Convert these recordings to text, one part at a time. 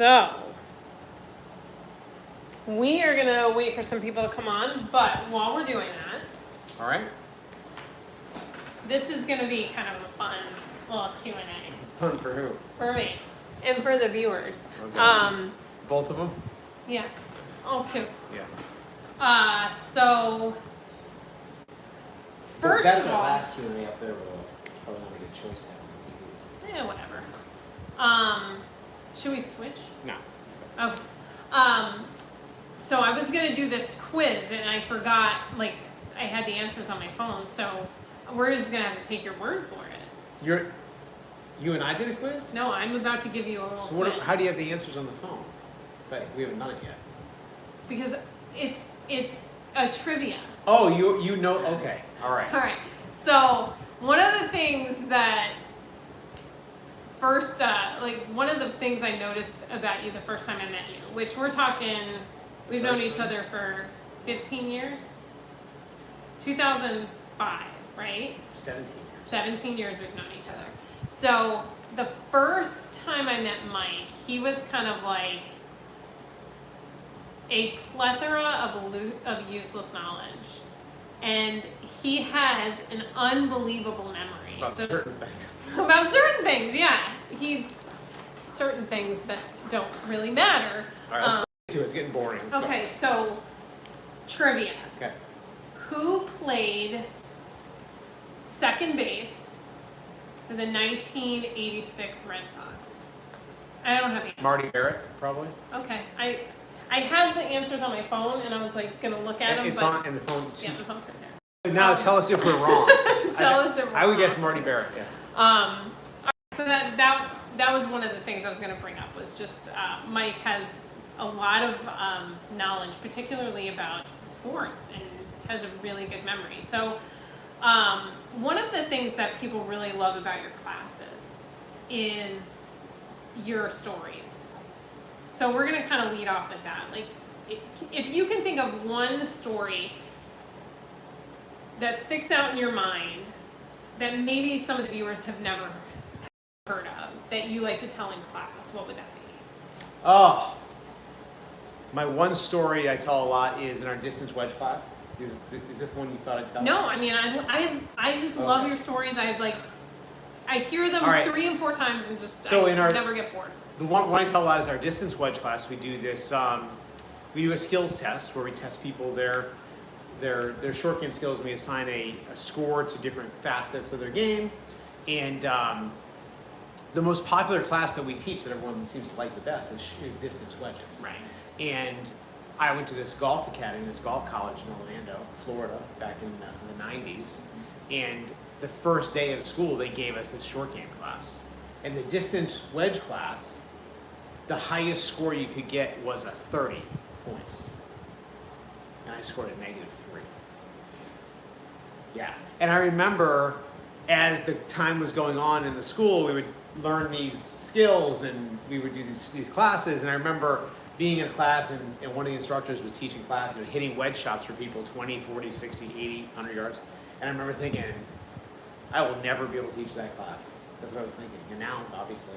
So we are gonna wait for some people to come on, but while we're doing that, all right. This is gonna be kind of a fun little Q&A. Fun for who? For me and for the viewers. Okay. Both of them? Yeah, all two. Yeah. So first that's of our all, last Q&A up there, but it's probably not a good choice to have on TV. yeah, whatever. Should we switch? No. Okay. So I was gonna do this quiz and I forgot, like, I had the answers on my phone, so we're just gonna have to take your word for it. You and I did a quiz? No, I'm about to give you a little So quiz. how do you have the answers on the phone? But we haven't done it yet. Because it's a trivia. Oh, you know, okay, all right. All right. So one of the things that one of the things I noticed about you the first time I met you, which we're talking, we've known each other for 15 years? 2005, right? 17 years. 17 years we've known each other. So the first time I met Mike, he was kind of like a plethora of useless knowledge. And he has an unbelievable memory. About certain things. About certain things, yeah. Certain things that don't really matter. All right, let's get to it. It's getting boring. Let's Okay, so trivia. Okay. Who played second base for the 1986 Red Sox? I don't have the answer. Marty Barrett, probably. Okay, I had the answers on my phone and I was like gonna look at them. It's but on in the phone. yeah, the phone's right there. Now tell us if we're wrong. Tell us if we're I would wrong. guess Marty Barrett. Yeah. So that was one of the things I was going to bring up, was just Mike has a lot of knowledge, particularly about sports, and has a really good memory. So one of the things that people really love about your classes is your stories. So we're going to kind of lead off with that. Like, if you can think of one story that sticks out in your mind that maybe some of the viewers have never heard of, that you like to tell in class, what would that be? Oh, my one story I tell a lot is in our distance wedge class. Is this the one you thought I'd tell? No, I mean, I just love your stories. I hear them 3 and 4 times and just never get bored. The one I tell a lot is our distance wedge class. We do this. We do a skills test where we test people their short game skills, and we assign a score to different facets of their game. And the most popular class that we teach that everyone seems to like the best is distance wedges. Right. And I went to this golf academy, this golf college in Orlando, Florida, back in the 90s. And the first day of school, they gave us this short game class. And the distance wedge class, the highest score you could get was a 30 points. And I scored a -3. Yeah. And I remember as the time was going on in the school, we would learn these skills and we would do these classes. And I remember being in a class and one of the instructors was teaching class, hitting wedge shots for people 20, 40, 60, 80, 100 yards. And I remember thinking, I will never be able to teach that class. That's what I was thinking. And now, obviously,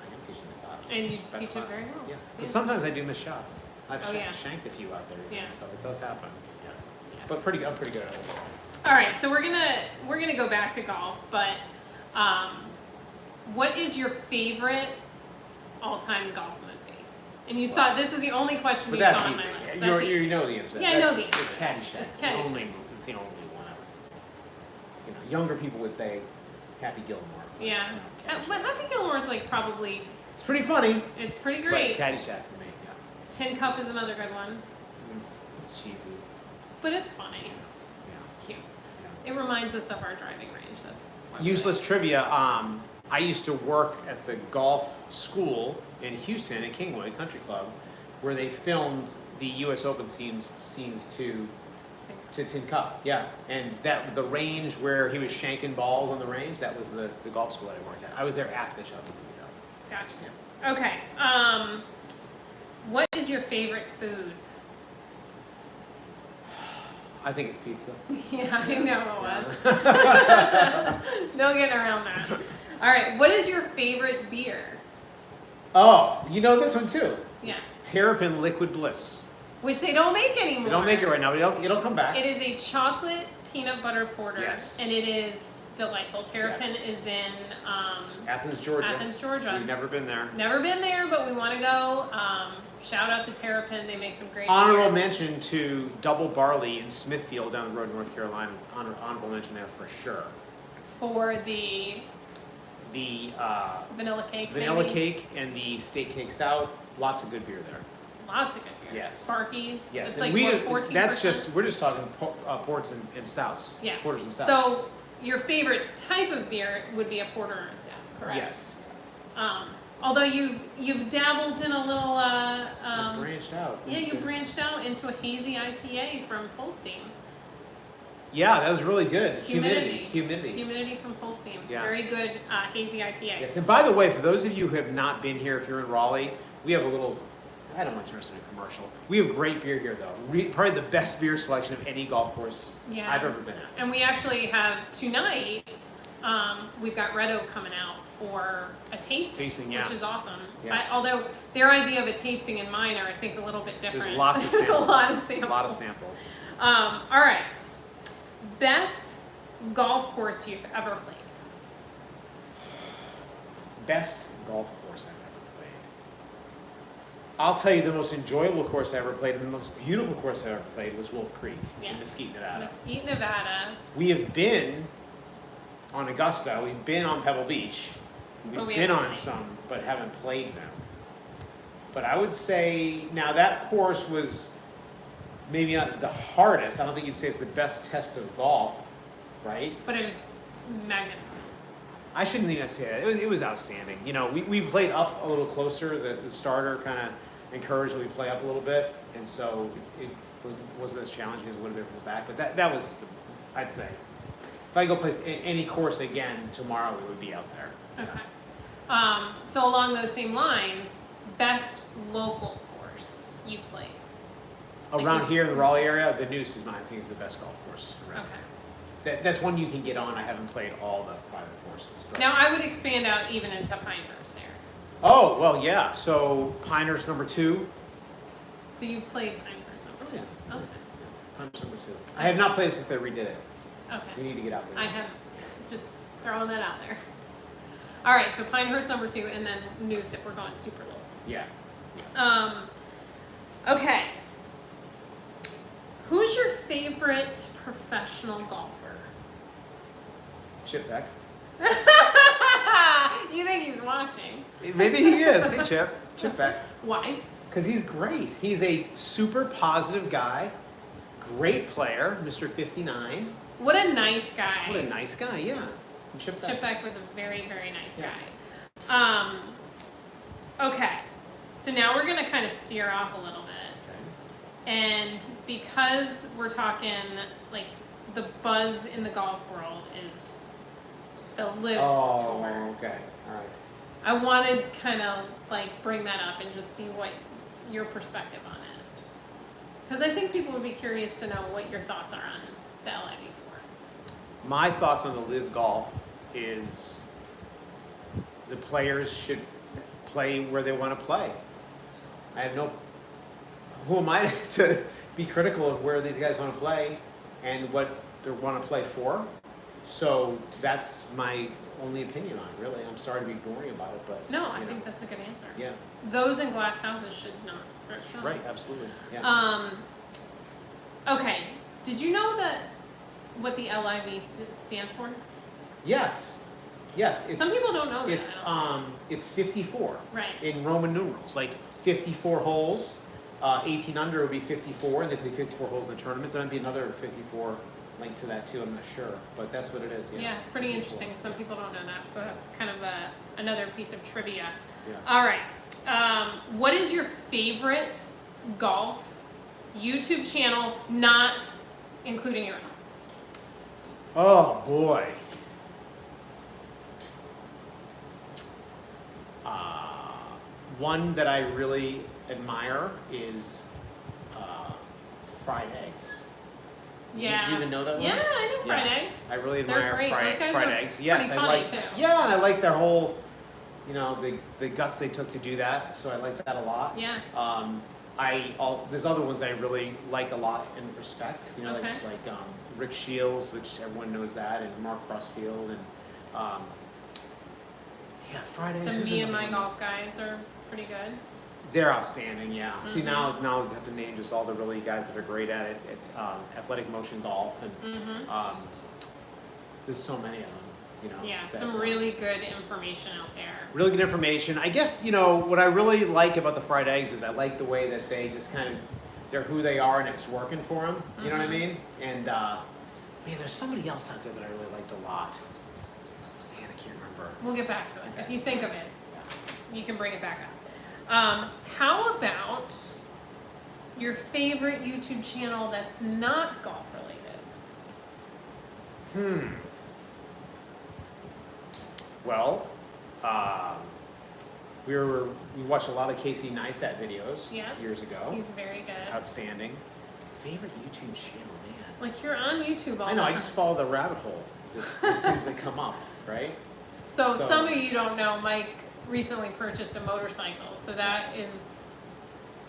I am teaching the class. And you Best teach class. it very well. Yeah. But sometimes I do miss shots. I've yeah. shanked a few out there, Yeah. so it does happen. Yes. Yes. But I'm pretty good at it. All right, so we're gonna go back to golf, but what is your favorite all-time golf movie? And you saw this is the only question But you that's saw on easy. my list. You That's easy. know the answer. Yeah, I know the answer. It's Caddyshack. It's It's Caddyshack. the only one ever. Younger people would say Happy Gilmore. Yeah, Caddyshack. but Happy Gilmore's like probably. It's pretty funny. It's pretty great. But Caddyshack for me, yeah. Tin Cup is another good one, It's cheesy. but it's funny. Yeah. It's cute. Yeah. It reminds us of our driving range. That's why we Useless like trivia. I used to work at the golf school in Houston at Kingwood Country Club, where they filmed the U.S. Open scenes to Tin Cup. Yeah, and the range where he was shanking balls on the range, that was the golf school that I worked at. I was there after the show. Gotcha. Yeah. Okay. What is your favorite food? I think it's pizza. Yeah, I know it was. No getting around that. All right. What is your favorite beer? Oh, you know this one too. Yeah. Terrapin Liquid Bliss. Which they don't make anymore. They don't make it right now, but it'll come back. It is a chocolate peanut butter porter. Yes. And it is delightful. Terrapin Yes. is in Athens, Georgia. Athens, Georgia. We've never been there. Never been there, but we want to go. Shout out to Terrapin. They make some great Honorable beer. mention to Double Barley in Smithfield down the road in North Carolina. Honorable mention there for sure. For the vanilla cake. vanilla maybe. cake and the steak cake stout. Lots of good beer there. Lots of good beer. Yes. Sparkies. Yes, It's and like we what, 14%? that's just we're just talking ports and stouts. Yeah. Porters and stouts. So your favorite type of beer would be a porter or a stout, correct? yes, Although you've dabbled in a little. branched out. Yeah, you into- branched out into a hazy IPA from Full Steam. Yeah, that was really good. Humidity. Humidity. From Full Steam. Yes. Very good hazy IPA. Yes, and by the way, for those of you who have not been here, if you're in Raleigh, we have a little. I don't want to turn this into a commercial. We have great beer here, though. Probably the best beer selection of any golf course Yeah. I've ever been at. And we actually have tonight. We've got Red Oak coming out for a tasting, Tasting, yeah. which is awesome. Yeah. Although their idea of a tasting and mine are, I think, a little bit different. There's lots of There's samples. a lot of samples. A lot of samples. All right. Best golf course you've ever played. Best golf course I've ever played. I'll tell you the most enjoyable course I ever played and the most beautiful course I ever played was Wolf Creek in Yes. Mesquite, Nevada. Mesquite, Nevada. We have been on Augusta, we've been on Pebble Beach, But we we've been haven't on played. some, but haven't played them. But I would say, now that course was maybe not the hardest, I don't think you'd say it's the best test of golf, right? But it was magnificent. I shouldn't even say that. It was outstanding. You know, we played up a little closer. The starter kind of encouraged that we play up a little bit, and so it wasn't as challenging as it would have been from the back. But that was, I'd say, if I go play any course again tomorrow, we would be out there. Okay. So along those same lines, best local course you've played. Around here in the Raleigh area, the Noose is mine. I think is the best golf course around. Okay. That's one you can get on. I haven't played all the private courses. But. Now I would expand out even into Pinehurst there. Oh well, yeah. So Pinehurst number 2. So you played Pinehurst number 2. Yeah. Okay. Pinehurst number 2. I have not played since they redid it. We Okay. need to get out there. I have just throwing that out there. All right. So Pinehurst number 2, and then Noose if we're going super low. Yeah. Okay. Who's your favorite professional golfer? Chip Beck. You think he's watching? Maybe he is. Hey, Chip. Chip Beck. Why? Because he's great. He's a super positive guy. Great player, Mr. 59. What a nice guy. What a nice guy, yeah. Chip Beck. Chip Beck was a very, very nice Yeah. guy. Okay, so now we're gonna kind of steer off a little bit. Okay. And because we're talking, like, the buzz in the golf world is the LIV Oh, tour. okay. All right. I wanted kind of, like, bring that up and just see what your perspective on it. Because I think people would be curious to know what your thoughts are on the LIV tour. My thoughts on the LIV Golf is the players should play where they want to play. I have no. Who am I to be critical of where these guys want to play and what they want to play for? So that's my only opinion on it, really. I'm sorry to be boring about it, but No, I you know. think that's a good answer. Yeah. Those in glass houses should not throw stones. Right. Absolutely. Yeah. Okay. Did you know that what the LIV stands for? Yes. Yes. Some people don't know that. It's 54 Right. in Roman numerals, like 54 holes. 18 under would be 54, and they play 54 holes in the tournament. There might be another 54 linked to that too. I'm not sure, but that's what it is. Yeah. Yeah, it's pretty interesting. Some people don't know that, so that's kind of another piece of trivia. Yeah. All right. What is your favorite golf YouTube channel, not including your own? Oh boy. One that I really admire is fried eggs. Yeah. Do you even know that one? Yeah, I know fried eggs. I really They're admire great. fried, Those guys fried are eggs. Yes, pretty I funny, like. too. Yeah, and I like their whole you know, the guts they took to do that. So I like that a lot. Yeah. There's other ones I really like a lot and respect. You know, Okay. like Rick Shields, which everyone knows that, and Mark Crossfield, and yeah, Fridays. The who's Me and another My one? Golf guys are pretty good. They're outstanding, yeah. See, Mhm. now we have to name just all the really guys that are great at it, at Athletic Motion Golf, and Mm-hmm. there's so many of them, you know. Yeah, that, some really good information out there. really good information. I guess, you know, what I really like about the fried eggs is I like the way that they just kind of, they're who they are and it's working for them, you know what I mean? And, man, there's somebody else out there that I really liked a lot. Man, I can't remember. We'll get back to it. Okay. If you think of it, you can bring it back up. How about your favorite YouTube channel that's not golf related? Well, we watched a lot of Casey Neistat videos Yeah. years ago. He's very good. Outstanding. Favorite YouTube channel, man. Like you're on YouTube all I know, the I time. just follow the rabbit hole. The things that come up, right? So so- some of you don't know, Mike recently purchased a motorcycle, so that is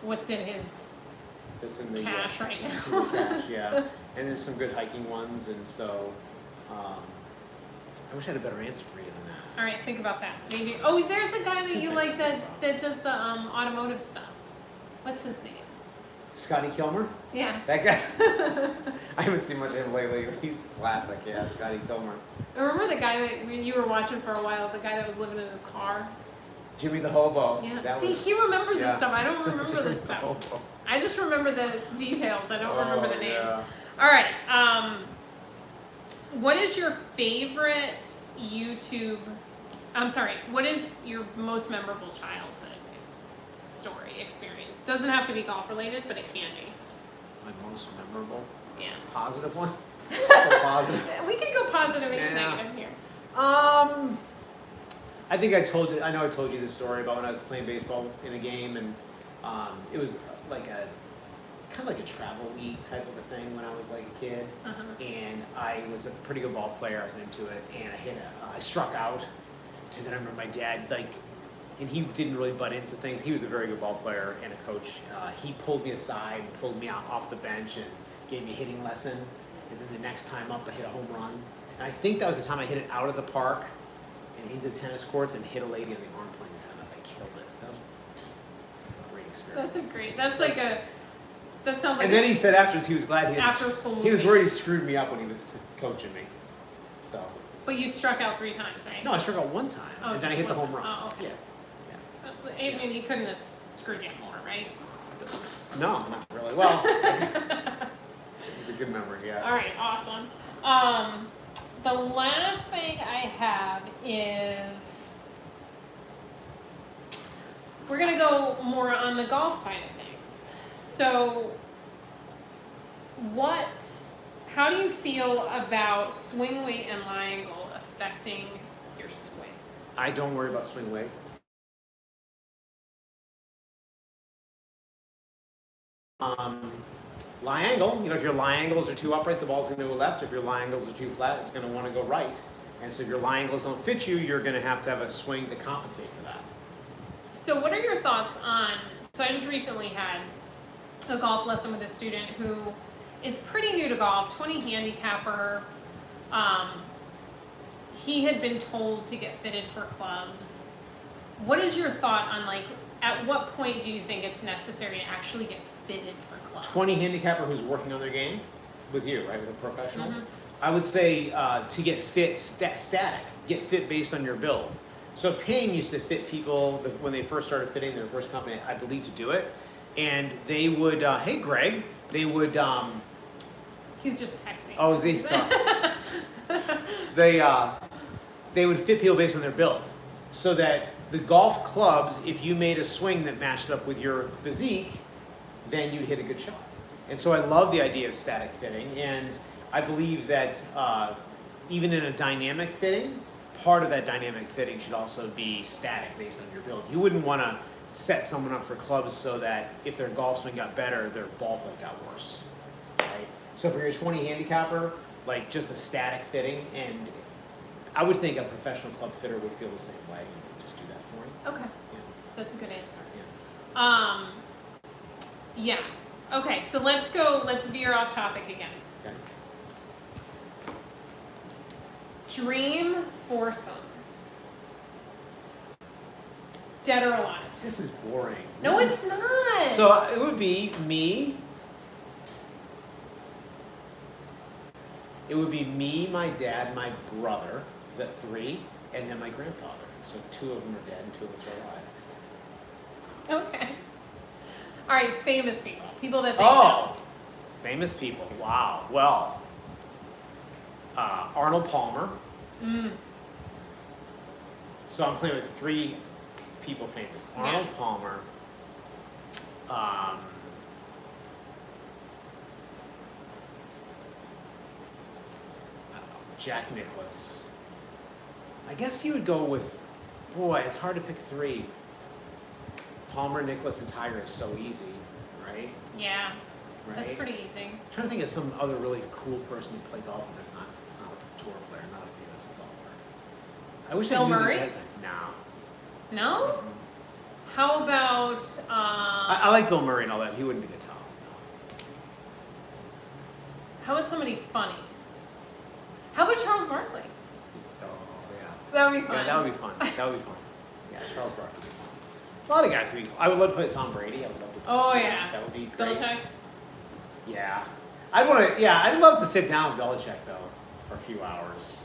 what's in his That's in the cash right in now. the cash, yeah. And there's some good hiking ones, and so I wish I had a better answer for you than that. All right, think about that. Maybe. Oh, there's a guy that you Stupid. like that does the automotive stuff. What's his name? Scotty Kilmer? Yeah. That guy? I haven't seen much of him lately. He's classic, yeah, Scotty Kilmer. Remember the guy that you were watching for a while? The guy that was living in his car. Jimmy the Hobo. Yeah. That See, was- he remembers yeah. this stuff. I don't remember Jimmy this the stuff. Hobo. I just remember the details. I don't remember the Oh, names. yeah. All right. What is your favorite YouTube? I'm sorry. What is your most memorable childhood story experience? Doesn't have to be golf related, but it can be. My most memorable? Yeah. Positive one? Go positive. We can go positive and Yeah. negative here. I think I know I told you this story about when I was playing baseball in a game, and it was like kind of like a travel league type of a thing when I was like a kid. Uh-huh. And I was a pretty good ball player. I was into it, and I struck out. And then I remember my dad, and he didn't really butt into things. He was a very good ball player and a coach. He pulled me aside, and pulled me out off the bench, and gave me a hitting lesson. And then the next time up, I hit a home run. And I think that was the time I hit it out of the park and into tennis courts and hit a lady on the arm playing tennis. I killed it. That was a great experience. That sounds like And then he said afterwards he was glad he after school he was movie. worried he screwed me up when he was coaching me. So But you struck out 3 times, right? no, I struck out one time Oh, and then I just hit the one home run. time. Oh, okay. Yeah. I mean, he couldn't have screwed you more, right? No, not really. Well, it was a good memory. Yeah. All right, awesome. The last thing I have is we're gonna go more on the golf side of things. So, how do you feel about swing weight and lie angle affecting your swing? I don't worry about swing weight. Lie angle, you know, if your lie angles are too upright, the ball's going to go left. If your lie angles are too flat, it's going to want to go right. And so if your lie angles don't fit you, you're going to have a swing to compensate for that. So what are your thoughts on, so I just recently had a golf lesson with a student who is pretty new to golf, 20 handicapper. He had been told to get fitted for clubs. What is your thought on, like, at what point do you think it's necessary to actually get fitted for clubs? 20 handicapper who's working on their game with you, right, with a professional. Mhm. I would say to get fit static, get fit based on your build. So Payne used to fit people when they first started fitting their first company, I believe, to do it. And they would, hey Greg, they would, He's just texting. oh, they suck. They would fit people based on their build. So that the golf clubs, if you made a swing that matched up with your physique, then you'd hit a good shot. And so I love the idea of static fitting, and I believe that even in a dynamic fitting, part of that dynamic fitting should also be static based on your build. You wouldn't want to set someone up for clubs so that if their golf swing got better, their ball flight got worse, right? So for your 20 handicapper, like just a static fitting, and I would think a professional club fitter would feel the same way and just do that Okay, Yeah. that's a good answer. Yeah. Yeah. Okay, so let's veer off topic again. Okay. Dream foursome. Dead or alive? This is boring. No, it's not. So it would be me. It would be me, my dad, my brother. Is that 3? And then my grandfather. So 2 of them are dead and 2 of us are alive. Okay. All right, famous people. People that they know. Oh, famous people. Wow. Well, Arnold Palmer. Mm. So I'm playing with 3 people famous. Arnold Palmer. Jack Nicklaus. I guess you would go with, boy, it's hard to pick 3. Palmer, Nicklaus, and Tiger is so easy, right? Yeah, Right? that's pretty easy. I'm trying to think of some other really cool person who played golf and it's not a tour player, not a famous golfer. I wish Bill I knew Murray? this ahead of time. No. No? How about I like Bill Murray and all that. He wouldn't be the top. how about somebody funny? How about Charles Barkley? Oh, yeah. That would be fun. Yeah, that would be fun. That would be fun. Yeah, Charles Barkley would be fun. A lot of guys would be fun. I would love to play Tom Brady. I would love to play Oh, yeah. That would be great. Belichick? Yeah. I'd love to sit down with Belichick, though, for a few hours.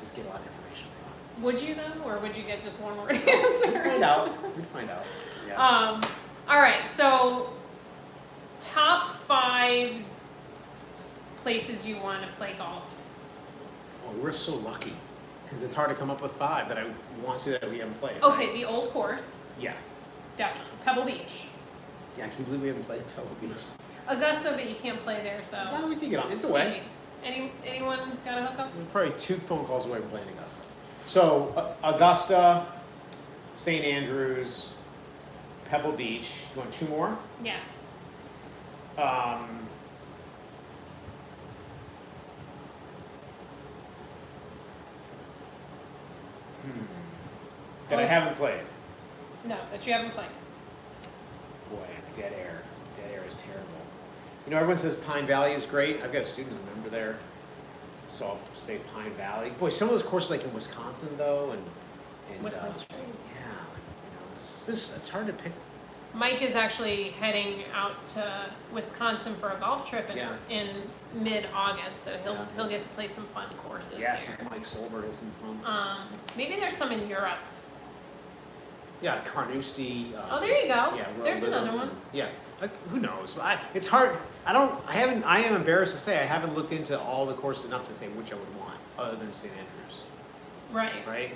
Just get a lot of information from him. Would you though, or would you get just one word answer? We'd find out. We'd find out. Yeah. All right, so top 5 places you want to play golf. Oh, we're so lucky. Because it's hard to come up with 5 that I want to that we haven't played. Okay, the old course, Yeah. definitely. Pebble Beach. Yeah, can you believe we haven't played Pebble Beach? Augusta, but you can't play there, so. No, we can get on. It's away. Anyone got a hookup? We're probably 2 phone calls away from playing Augusta. So, Augusta, St. Andrews, Pebble Beach. You want 2 more? Yeah. That I haven't played. No, that you haven't played. Boy, dead air. Dead air is terrible. You know, everyone says Pine Valley is great. I've got a student who's a member there. So I'll say Pine Valley. Boy, some of those courses like in Wisconsin though, and Whistling Straits. yeah, it's hard to pick. Mike is actually heading out to Wisconsin for a golf trip in mid-August, so he'll get to play some fun courses Yes, there. Mike Solberg has some fun. Maybe there's some in Europe. Yeah, Carnoustie. Oh, there you go. Yeah, There's Raleigh. another one. Yeah, who knows? It's hard. I am embarrassed to say I haven't looked into all the courses enough to say which I would want, other than St. Andrews, Right. right?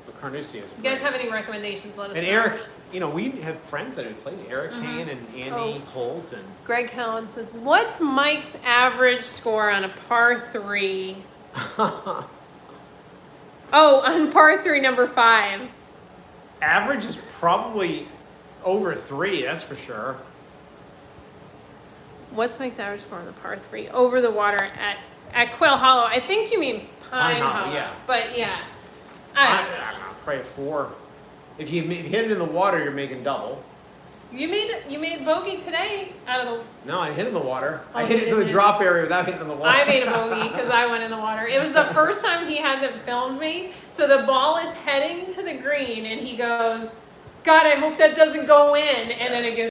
But Carnoustie is. You guys have any recommendations? Let us And know. Eric, we have friends that have played. Eric Kane and Andy Oh. Holt and. Greg Cowan says, "What's Mike's average score on a par 3?" Oh, on par 3, number 5. Average is probably over 3, that's for sure. What's Mike's average score on the par 3 over the water at Quail Hollow? I think you mean Pine Hollow. Yeah. But yeah, I don't know, probably 4. If you hit it in the water, you're making double. you made bogey today out of the. No, I hit it in the water. Oh, I hit you it to the did. drop area without hitting in the water. I made a bogey because I went in the water. It was the first time he hasn't filmed me. So the ball is heading to the green, and he goes, "God, I hope that doesn't go in." And then it goes.